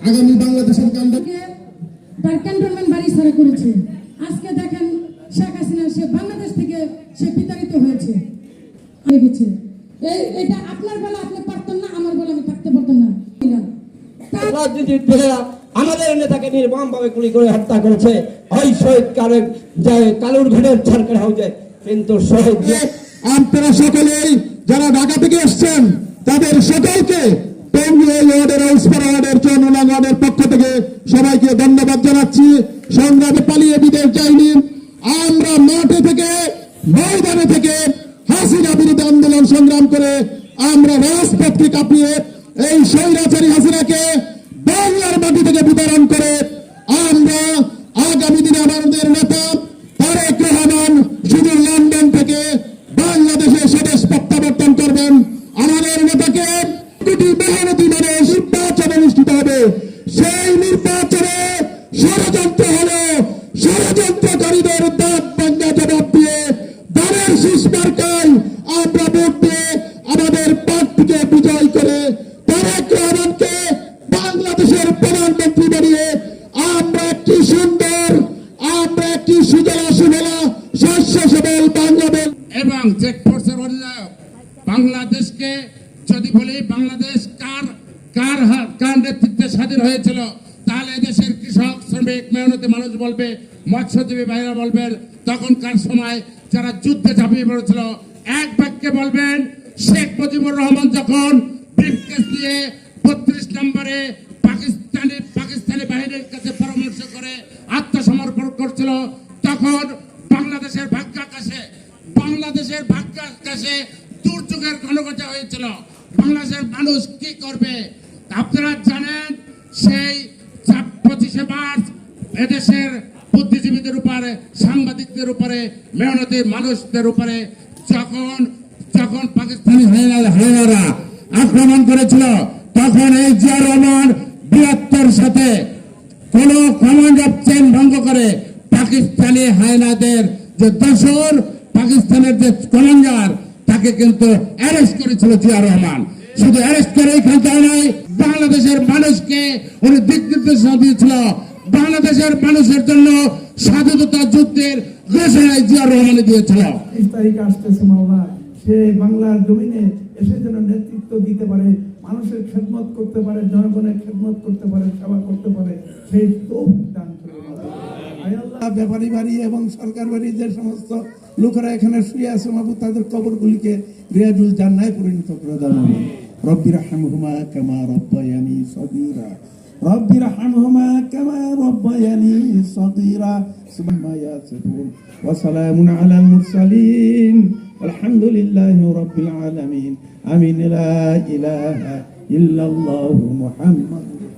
আগামী বাংলাদেশের তার ক্যান্টনমেন্ট বাড়ি ছাড়া করেছে। আজকে দেখেন শেখ হাসিনা সে বাংলাদেশ থেকে সে বিতাড়িত হয়েছে। এটা আপনার বেলা আপনি পারতেন না, আমার বেলা আমি থাকতে পারতাম না। রাজনীতিবিদেরা আমাদের নেতাকে নির্মমভাবে গুলি করে হত্যা করেছে ওই শহীদ কালুরঘাটের সরকার হাউসে। কিন্তু শহীদ আপনারা সকলেই যারা ঢাকা থেকে এসছেন তাদের সকলকে পক্ষ থেকে সবাইকে ধন্যবাদ জানাচ্ছি। সংগ্রামে পালিয়ে বিদেশ যায়নি, আমরা মাঠে থেকে ময়দানে থেকে হাসিনা বিরুদ্ধে আন্দোলন সংগ্রাম করে আমরা রাজপথকে কাঁপিয়ে এই স্বৈরাচারী হাসিনাকে বাংলার মাটি থেকে বিতরণ করে আমরা আগামী দিনে আমাদের নেতা তারেক রহমান শুধু লন্ডন থেকে বাংলাদেশে স্বদেশ প্রত্যাবর্তন করবেন। আমাদের নেতাকে কোটি মেহনতি মানুষ নির্বাচন অনুষ্ঠিত হবে। সেই নির্বাচনে ষড়যন্ত্র হলো ষড়যন্ত্রকারীদের দাঁত ভাঙা জবাব দিয়ে দানের শীষ মার্কায় আমরা ভোট দিয়ে আমাদের প্রার্থীকে বিজয় করে তারেক রহমানকে বাংলাদেশের প্রধানমন্ত্রী বানিয়ে আমরা একটি সুন্দর, আমরা একটি সুজলা সুফলা শস্য সবল বাংলাদেশ এবং চেকফোর্সের অধিনায়ক বাংলাদেশকে যদি বলি বাংলাদেশ কার নেতৃত্বে স্বাধীন হয়েছিল, তাহলে দেশের কৃষক শ্রমিক মেহনতি মানুষ বলবে, মৎস্যজীবী ভাইরা বলবেন, তখনকার সময় যারা যুদ্ধে ঝাঁপিয়ে পড়েছিল এক বাক্যে বলবেন শেখ মুজিবুর রহমান যখন ব্রিফকেস দিয়ে 32 নম্বরে পাকিস্তানি বাহিনীর কাছে পরামর্শ করে আত্মসমর্পণ করছিল, তখন বাংলাদেশের ভাগ্য আকাশে দুর্যোগের ঘনঘটা হয়েছিল। বাংলাদেশের মানুষ কি করবে আপনারা জানেন। সেই 25শে মার্চ এদেশের বুদ্ধিজীবীদের উপরে, সাংবাদিকদের উপরে, মেহনতি মানুষদের উপরে যখন পাকিস্তানি হায়নারা আক্রমণ করেছিল, তখন এই জিয়া রহমান বীরত্বের সাথে কোন কমান্ড অফ চেইন ভঙ্গ করে পাকিস্তানি হায়নাদের যে দোসর, পাকিস্তানের যে কমান্ডার, তাকে কিন্তু অ্যারেস্ট করেছিল জিয়া রহমান। শুধু অ্যারেস্ট করে এখানটায় নাই, বাংলাদেশের মানুষকে উনি দিক নির্দেশনা দিয়েছিল। বাংলাদেশের মানুষের জন্য স্বাধীনতা যুদ্ধের ঘোষণায় জিয়া রহমানে দিয়েছিল। 30 তারিখ আসতেছে মাওলা, সে বাংলার জমিনে এসে যেন নেতৃত্ব দিতে পারে, মানুষের খেদমত করতে পারে, জনগণের খেদমত করতে পারে, সেবা করতে পারে, সেই তৌফিক দান করে। ব্যাপারী বাড়ি এবং সরকার বাড়ি যে সমস্ত লোকেরা এখানে শুয়ে আছে মাহবুব, তাদের কবরগুলিকে রিয়াজুল জান্নায় পরিণত করে দাও। রব্বির হামহুমা কামা রব্বায়ানি সগীরা, রব্বির হামহুমা কামা রব্বায়ানি সগীরা। সুবহানা ইয়াসিফুন ওয়া সালামুন আলাল মুরসালিন আলহামদুলিল্লাহি রাব্বিল আলামিন। আমিন। লা ইলাহা ইল্লাল্লাহু মুহাম্মাদুর